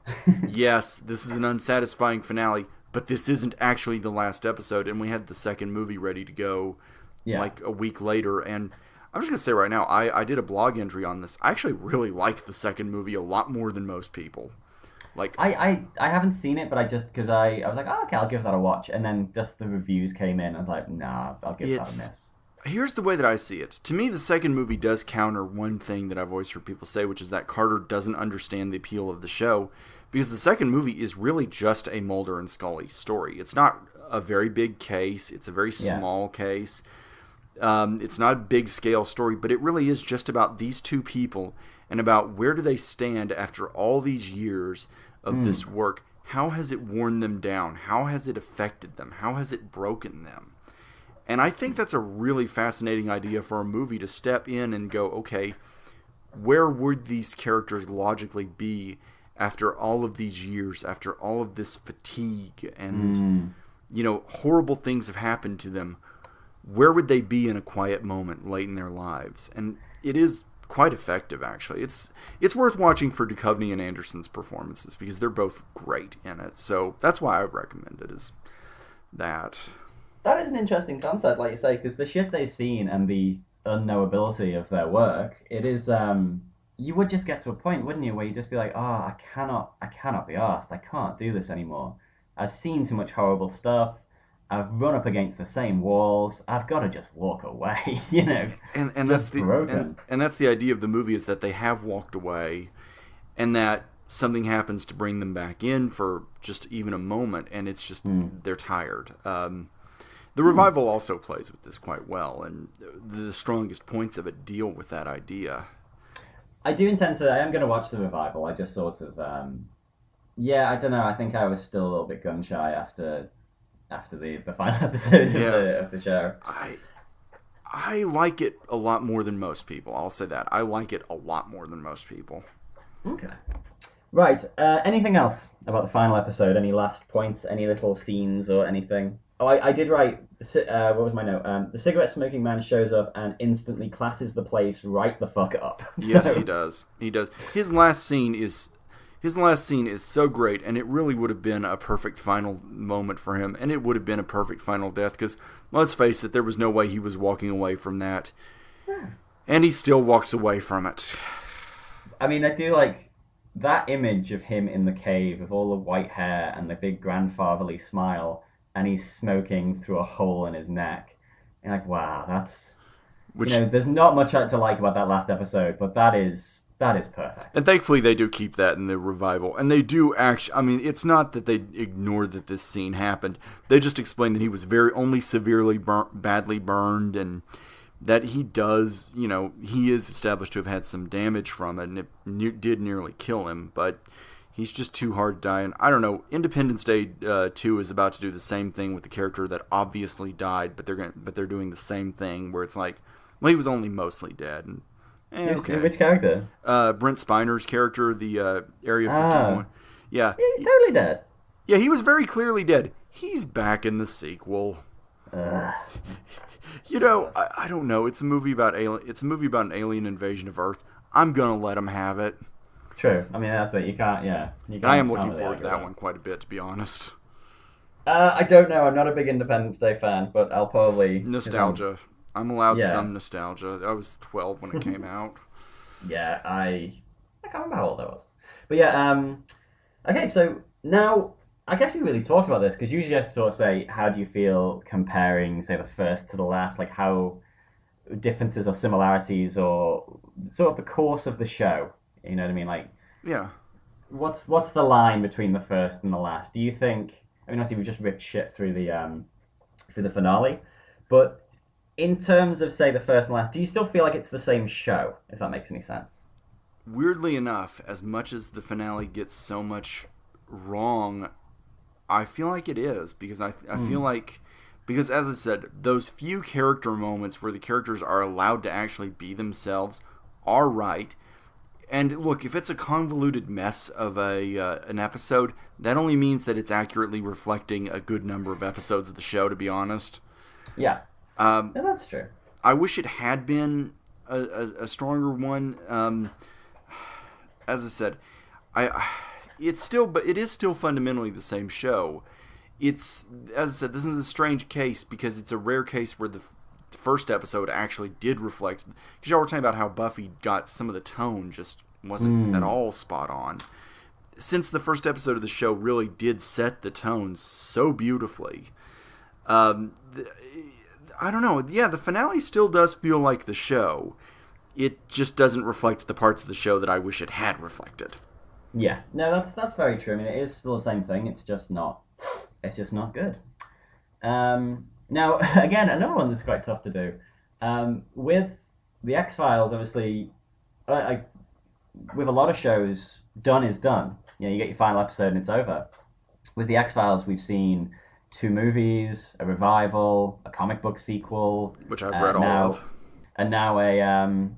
yes, this is an unsatisfying finale, but this isn't actually the last episode, and we had the second movie ready to go like a week later. And I'm just going to say right now, I did a blog entry on this. I actually really liked the second movie a lot more than most people. Like, I haven't seen it, but because I was like, oh, okay, I'll give that a watch. And then just the reviews came in. I was like, nah, I'll give that a miss. Here's the way that I see it. To me, the second movie does counter one thing that I've always heard people say, which is that Carter doesn't understand the appeal of the show, because the second movie is really just a Mulder and Scully story. It's not a very big case. It's a very small case. It's not a big-scale story, but it really is just about these two people and about where do they stand after all these years of this work. How has it worn them down? How has it affected them? How has it broken them? And I think that's a really fascinating idea for a movie to step in and go, okay, where would these characters logically be after all of these years, after all of this fatigue and, horrible things have happened to them? Where would they be in a quiet moment late in their lives? And it is quite effective, actually. It's worth watching for Duchovny and Anderson's performances because they're both great in it. So that's why I recommend it, is that. That is an interesting concept, like you say, because the shit they've seen and the unknowability of their work, it is, you would just get to a point, wouldn't you, where you'd just be like, oh, I cannot be arsed. I can't do this anymore. I've seen too much horrible stuff. I've run up against the same walls. I've got to just walk away, And that's the idea of the movie, is that they have walked away, and that something happens to bring them back in for just even a moment, and it's just they're tired. The revival also plays with this quite well, and the strongest points of it deal with that idea. I am going to watch the revival. I just sort of, I don't know. I think I was still a little bit gun shy after the final episode of the show. I like it a lot more than most people. I'll say that. I like it a lot more than most people. Okay. Right. Anything else about the final episode? Any last points? Any little scenes or anything? Oh, I did write. What was my note? The cigarette smoking man shows up and instantly classes the place right the fuck up. Yes, he does. He does. His last scene is so great, and it really would have been a perfect final moment for him, and it would have been a perfect final death, because, let's face it, there was no way he was walking away from that. Yeah. And he still walks away from it. I mean, I do like that image of him in the cave with all the white hair and the big grandfatherly smile, and he's smoking through a hole in his neck. And like, wow, that's... there's not much to like about that last episode, but that is perfect. And thankfully they do keep that in the revival. And they do actually... I mean, it's not that they ignore that this scene happened. They just explain that he was only severely badly burned, and that he does, he is established to have had some damage from it, and it did nearly kill him, but he's just too hard to die. And I don't know, Independence Day 2 is about to do the same thing with the character that obviously died, but they're doing the same thing where it's like, well, he was only mostly dead. And, okay. Which character? Brent Spiner's character, the Area 51. Yeah. He's totally dead. Yeah, he was very clearly dead. He's back in the sequel. I don't know. It's a movie about It's a movie about an alien invasion of Earth. I'm gonna let them have it. True. I mean, that's it. You can't. Yeah. You can't, I am can't looking really forward to argue that with one quite a bit, to be honest. I don't know. I'm not a big Independence Day fan, but I'll probably Nostalgia. I'm allowed Yeah. some nostalgia. I was 12 when it came out. Yeah, I can't remember how old I was, but yeah. Okay, so now I guess we really talked about this because usually I sort of say, how do you feel comparing, say, the first to the last? Like how differences or similarities or sort of the course of the show. You know what I mean? Like Yeah. what's the line between the first and the last? Do you think? I mean, obviously we just ripped shit through the finale, but in terms of say the first and last, do you still feel like it's the same show? If that makes any sense. Weirdly enough, as much as the finale gets so much wrong, I feel like it is because I feel like because as I said, those few character moments where the characters are allowed to actually be themselves are right. And look, if it's a convoluted mess of an episode, that only means that it's accurately reflecting a good number of episodes of the show. To be honest, Yeah, yeah, that's true. I wish it had been a stronger one. As I said, but it is still fundamentally the same show. It's, as I said, this is a strange case because it's a rare case where the first episode actually did reflect. Because y'all were talking about how Buffy got some of the tone just wasn't at all spot on. Since the first episode of the show really did set the tone so beautifully, I don't know. Yeah, the finale still does feel like the show. It just doesn't reflect the parts of the show that I wish it had reflected. Yeah, no, that's very true. I mean, it is still the same thing. It's just not. It's just not good. Now, again, another one that's quite tough to do. With the X-Files, obviously, with a lot of shows, done is done. You know, you get your final episode and it's over. With the X-Files, we've seen 2 movies, a revival, a comic book sequel, Which I've read all of. and now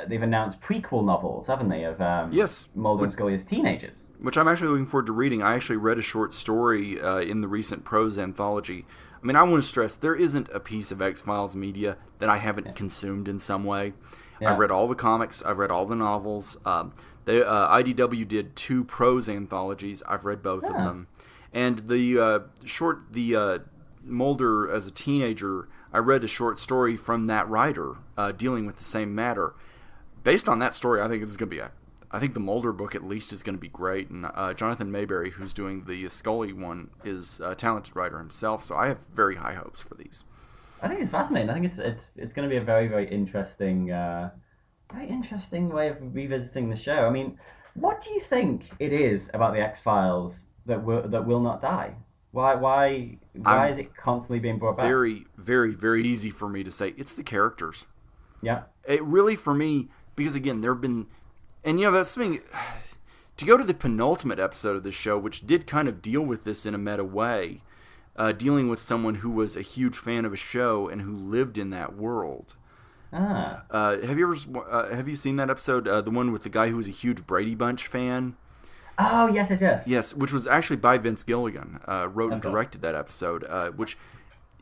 they've announced prequel novels, haven't they, of Yes. Mulder and Scully as teenagers. Which I'm actually looking forward to reading. I actually read a short story in the recent prose anthology. I mean, I want to stress, there isn't a piece of X-Files media that I haven't consumed in some way. Yeah. I've read all the comics. I've read all the novels. IDW did 2 prose anthologies. I've read both of them. And the Mulder as a teenager, I read a short story from that writer dealing with the same matter. Based on that story, I think it's going to be I think the Mulder book at least is going to be great. And Jonathan Mayberry, who's doing the Scully one, is a talented writer himself. So I have very high hopes for these. I think it's fascinating. I think it's going to be a very, very interesting way of revisiting the show. I mean, what do you think it is about the X-Files that will not die? Why is it constantly being brought back? Very, very, very easy for me to say. It's the characters. Yeah. It really, for me, because again, there have been, and that's the thing, to go to the penultimate episode of this show, which did kind of deal with this in a meta way, dealing with someone who was a huge fan of a show and who lived in that world. Have you seen that episode, the one with the guy who was a huge Brady Bunch fan? Oh, yes. Yes, which was actually by Vince Gilligan, wrote and directed that episode, which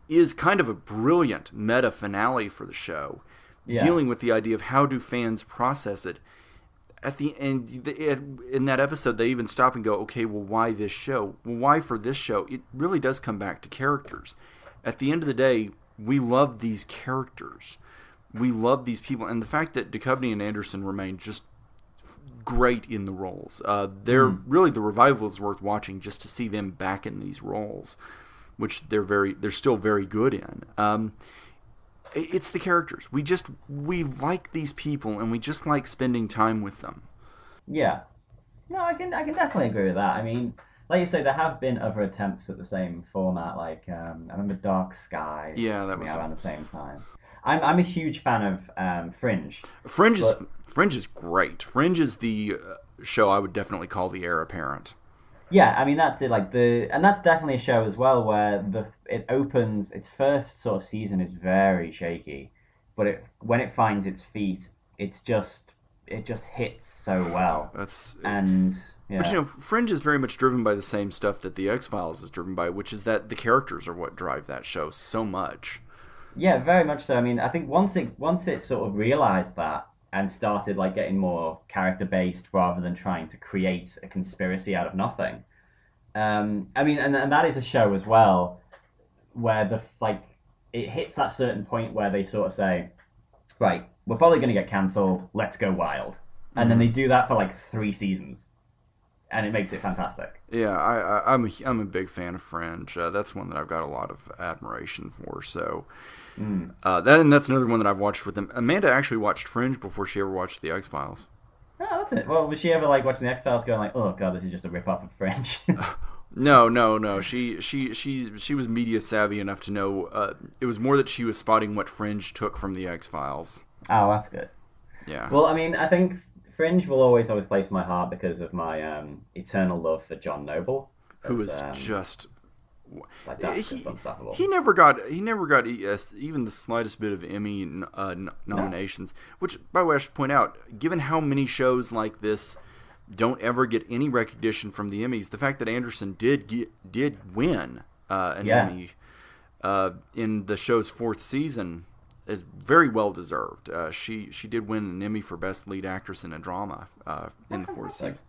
is kind of a brilliant meta finale for the show, dealing with the idea of how do fans process it. At the end, in that episode, they even stop and go, okay, well, why this show? Well, why for this show? It really does come back to characters. At the end of the day, we love these characters. We love these people. And the fact that Duchovny and Anderson remain just great in the roles. Really, the revival is worth watching just to see them back in these roles, which they're still very good in. It's the characters. We like these people, and we just like spending time with them. Yeah. No, I can definitely agree with that. I mean, like you say, there have been other attempts at the same format. Like I remember Dark Skies. Yeah, that was around the same time. I'm a huge fan of Fringe. Fringe is great. Fringe is the show I would definitely call the heir apparent. Yeah, I mean that's it. And that's definitely a show as well where it opens. Its first sort of season is very shaky, but when it finds its feet, it just hits so well. But Fringe is very much driven by the same stuff that the X-Files is driven by, which is that the characters are what drive that show so much. Yeah, very much so. I mean, I think once it sort of realized that and started like getting more character based rather than trying to create a conspiracy out of nothing. I mean, and that is a show as well where it hits that certain point where they sort of say, right, we're probably going to get cancelled. Let's go wild, and then they do that for like 3 seasons, and it makes it fantastic. Yeah, I'm a big fan of Fringe. That's one that I've got a lot of admiration for. So, that's another one that I've watched with them. Amanda actually watched Fringe before she ever watched the X Files. Oh, that's it. Well, was she ever like watching the X Files, going like, "Oh God, this is just a rip off of Fringe"? No. She was media savvy enough to know. It was more that she was spotting what Fringe took from the X Files. Oh, that's good. Yeah. Well, I mean, I think Fringe will always place in my heart because of my eternal love for John Noble, who is just like that's just unstoppable. he never got even the slightest bit of Emmy nominations. No. Which, by the way, I should point out, given how many shows like this don't ever get any recognition from the Emmys, the fact that Anderson did win an Emmy in the show's 4th season is very well deserved. She did win an Emmy for Best Lead Actress in a Drama in the 4th season.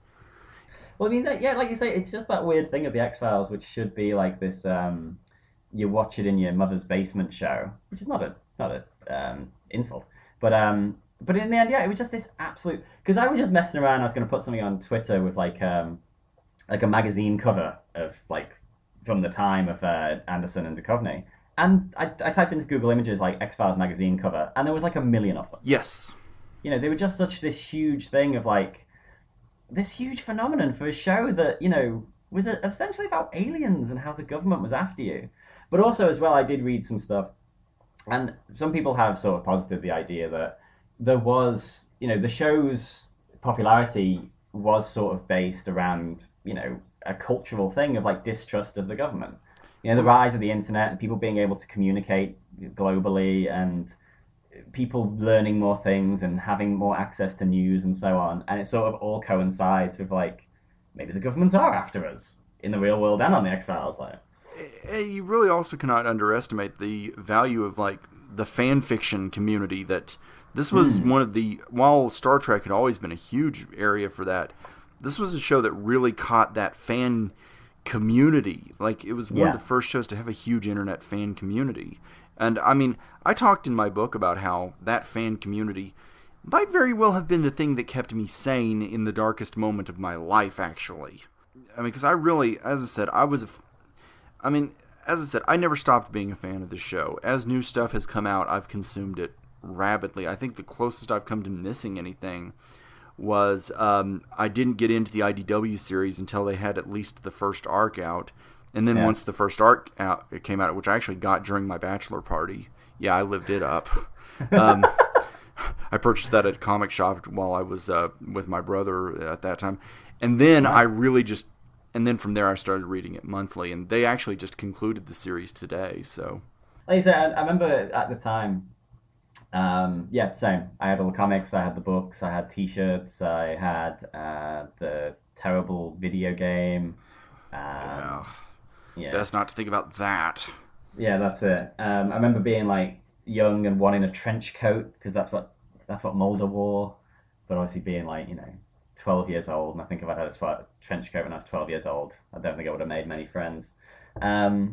Well, I mean, like you say, it's just that weird thing of the X Files, which should be like this. You watch it in your mother's basement show, which is not a insult, but in the end, yeah, it was just this absolute. Because I was just messing around. I was going to put something on Twitter with like a magazine cover of like from the time of Anderson and Duchovny. And I typed into Google Images like X Files magazine cover, and there was like 1 million of them. Yes. You know, they were just such this huge thing of like this huge phenomenon for a show that, you know, was essentially about aliens and how the government was after you. But also as well, I did read some stuff, and some people have sort of posited the idea that there was, you know, the show's popularity was sort of based around, you know, a cultural thing of like distrust of the government. You know, the rise of the internet and people being able to communicate globally and people learning more things and having more access to news and so on. And it sort of all coincides with like, maybe the governments are after us in the real world and on the X-Files. Like, you really also cannot underestimate the value of like the fan fiction community. That this was one of the, while Star Trek had always been a huge area for that, this was a show that really caught that fan community. Like, it was one of the first shows to have a huge internet fan community. And I mean, I talked in my book about how that fan community might very well have been the thing that kept me sane in the darkest moment of my life, actually. I mean, because I really, as I said, I never stopped being a fan of the show. As new stuff has come out, I've consumed it rapidly. I think the closest I've come to missing anything was I didn't get into the IDW series until they had at least the first arc out. And then once the first arc it came out, which I actually got during my bachelor party, I lived it up. I purchased that at a comic shop while I was with my brother at that time. And then and then from there I started reading it monthly. And they actually just concluded the series today. So, like you said, I remember at the time, same. I had all the comics, I had the books, I had T-shirts, I had the terrible video game. Best not to think about that. Yeah, that's it. I remember being like young and wanting a trench coat because that's what Mulder wore. But obviously being like, 12 years old, and I think if I had a trench coat when I was 12 years old, I don't think I would have made many friends. I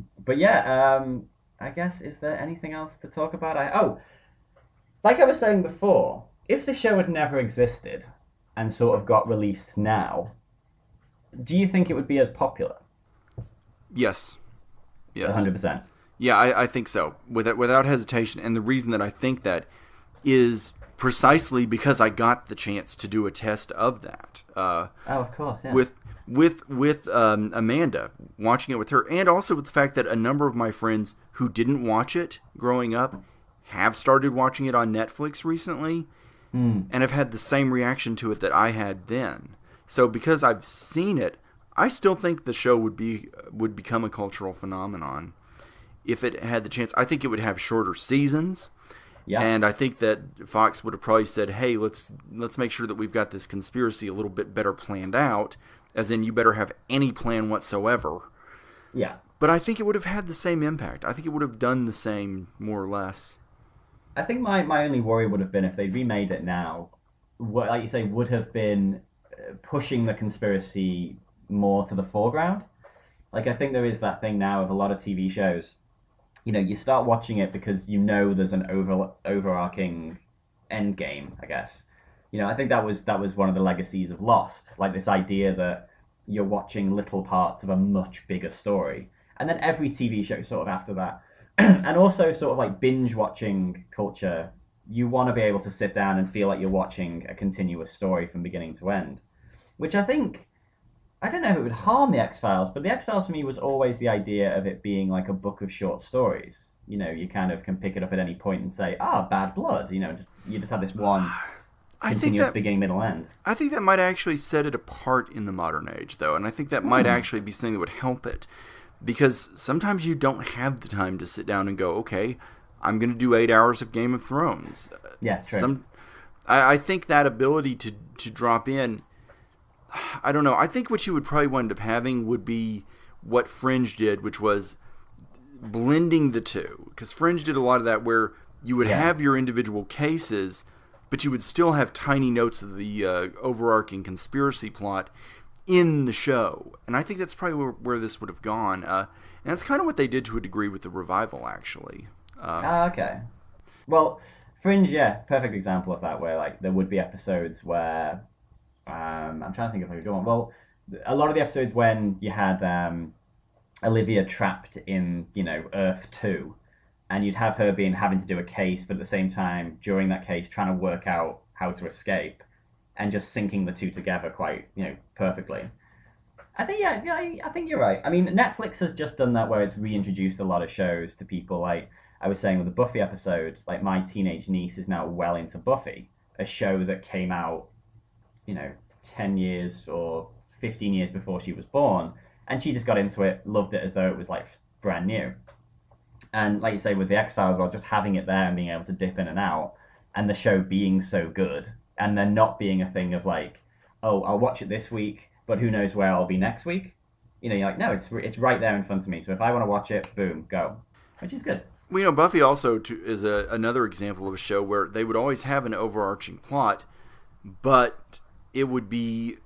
guess, is there anything else to talk about? Like I was saying before, if the show had never existed and sort of got released now, do you think it would be as popular? Yes. 100%. Yeah, I think so, without hesitation. And the reason that I think that is precisely because I got the chance to do a test of that. Of course, yeah. With Amanda, watching it with her, and also with the fact that a number of my friends who didn't watch it growing up have started watching it on Netflix recently, and have had the same reaction to it that I had then. So because I've seen it, I still think the show would become a cultural phenomenon if it had the chance. I think it would have shorter seasons. Yeah. And I think that Fox would have probably said, "Hey, let's make sure that we've got this conspiracy a little bit better planned out, as in you better have any plan whatsoever." Yeah. But I think it would have had the same impact. I think it would have done the same, more or less. I think my only worry would have been if they remade it now, what, like you say, would have been pushing the conspiracy more to the foreground. Like, I think there is that thing now of a lot of TV shows. You start watching it because there's an overarching end game, I guess. I think that was one of the legacies of Lost, like this idea that you're watching little parts of a much bigger story. And then every TV show sort of after that. And also sort of like binge watching culture, you want to be able to sit down and feel like you're watching a continuous story from beginning to end. Which I think, I don't know if it would harm the X-Files, but the X-Files for me was always the idea of it being like a book of short stories. You kind of can pick it up at any point and say, Bad Blood. You just have this one continuous beginning, middle, end. I think that might actually set it apart in the modern age, though, and I think that might actually be something that would help it. Because sometimes you don't have the time to sit down and go, okay, I'm going to do 8 hours of Game of Thrones. Yeah, true. I think that ability to drop in, I don't know. I think what you would probably wind up having would be what Fringe did, which was blending the two. Because Fringe did a lot of that where you would have your individual cases, but you would still have tiny notes of the overarching conspiracy plot in the show. And I think that's probably where this would have gone. And that's kind of what they did to a degree with the revival, actually. Okay. Well, Fringe, perfect example of that, where like there would be episodes where I'm trying to think if I could go on. Well, a lot of the episodes when you had Olivia trapped in, Earth 2, and you'd have her having to do a case, but at the same time, during that case, trying to work out how to escape, and just syncing the two together quite, perfectly. I think, I think you're right. I mean, Netflix has just done that where it's reintroduced a lot of shows to people. Like I was saying with the Buffy episode, like my teenage niece is now well into Buffy, a show that came out, 10 years or 15 years before she was born. And she just got into it, loved it as though it was like brand new. And like you say with the X-Files, well, just having it there and being able to dip in and out, and the show being so good, and then not being a thing of like, oh, I'll watch it this week, but who knows where I'll be next week. You're like, no, it's right there in front of me. So if I want to watch it, boom, go, which is good. Well, Buffy also is another example of a show where they would always have an overarching plot, but it would be,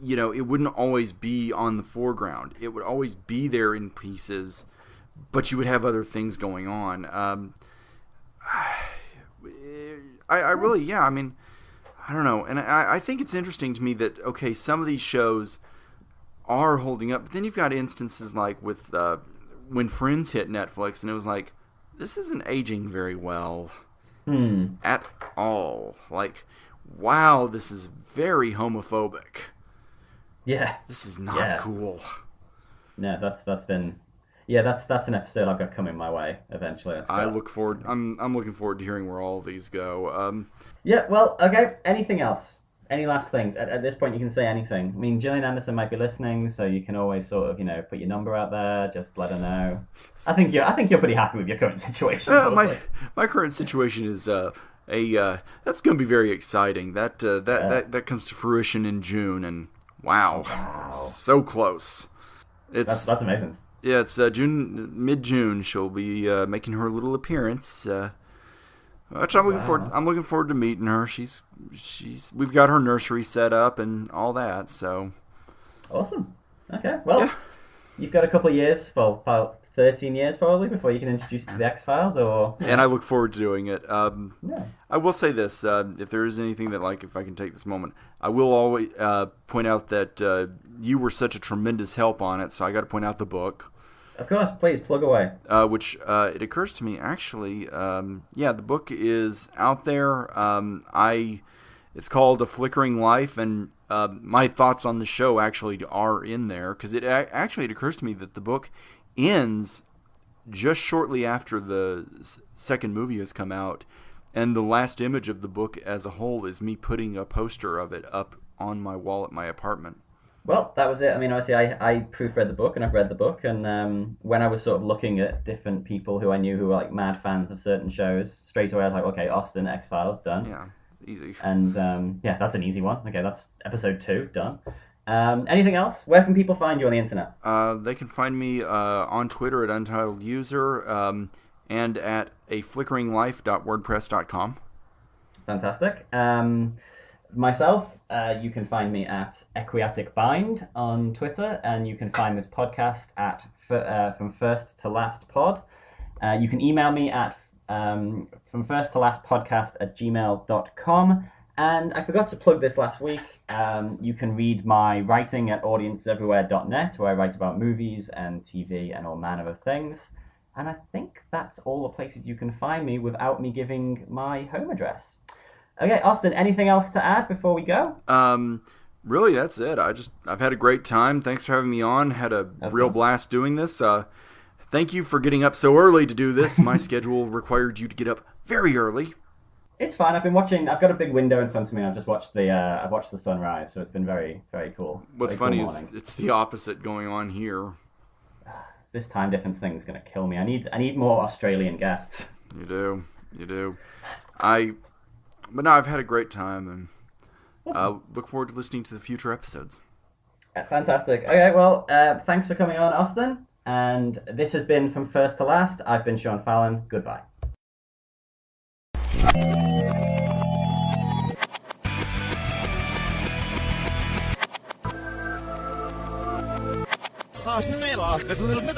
it wouldn't always be on the foreground. It would always be there in pieces, but you would have other things going on. I really, I mean, I don't know. And I think it's interesting to me that, okay, some of these shows are holding up, but then you've got instances like with when Friends hit Netflix, and it was like, this isn't aging very well at all. Like, wow, this is very homophobic. Yeah. This is not cool. No, that's been... Yeah, that's an episode I've got coming my way eventually. I'm looking forward to hearing where all of these go. Yeah, well, okay. Anything else? Any last things? At this point, you can say anything. I mean, Gillian Anderson might be listening, so you can always sort of, put your number out there. Just let her know. I think you're pretty happy with your current situation. My current situation is that's going to be very exciting. That comes to fruition in June, and wow. It's so close. That's amazing. Yeah, it's mid-June. She'll be making her little appearance, which I'm looking forward. I'm looking forward to meeting her. We've got her nursery set up and all that. So awesome. Okay, well, you've got a couple of years, about 13 years probably, before you can introduce you to the X-Files, and I look forward to doing it. I will say this: if there is anything that, like, if I can take this moment, I will always point out that you were such a tremendous help on it. So I got to point out the book. Of course, please plug away. Which it occurs to me, actually, the book is out there. It's called A Flickering Life, and my thoughts on the show actually are in there, because it occurs to me that the book ends just shortly after the second movie has come out, and the last image of the book as a whole is me putting a poster of it up on my wall at my apartment. Well, that was it. I mean, obviously, I proofread the book, and I've read the book, and when I was sort of looking at different people who I knew who were like mad fans of certain shows, straight away I was like, okay, Austin, X-Files, done. Yeah, it's easy. And that's an easy one. Okay, that's episode 2, done. Anything else? Where can people find you on the internet? They can find me on Twitter at UntitledUser and at aflickeringlife.wordpress.com. Fantastic. Myself, you can find me at Equiatic Bind on Twitter, and you can find this podcast at From First to Last Pod. You can email me at From First to Last Podcast at gmail.com. And I forgot to plug this last week. You can read my writing at audienceseverywhere.net, where I write about movies and TV and all manner of things. And I think that's all the places you can find me without me giving my home address. Okay, Austin, anything else to add before we go? Really, that's it. I've had a great time. Thanks for having me on. Had a real blast doing this. Thank you for getting up so early to do this. My schedule required you to get up very early. It's fine. I've got a big window in front of me, and I've just watched the sunrise, so it's been very, very cool. What's very funny cool is morning. it's the opposite going on here. This time difference thing is going to kill me. I need more Australian guests. You do. But no, I've had a great time, and look forward to listening to the future episodes. Fantastic. Okay, well, thanks for coming on, Austin. And this has been From First to Last. I've been Sean Fallon. Goodbye. Certainly lost a little bit of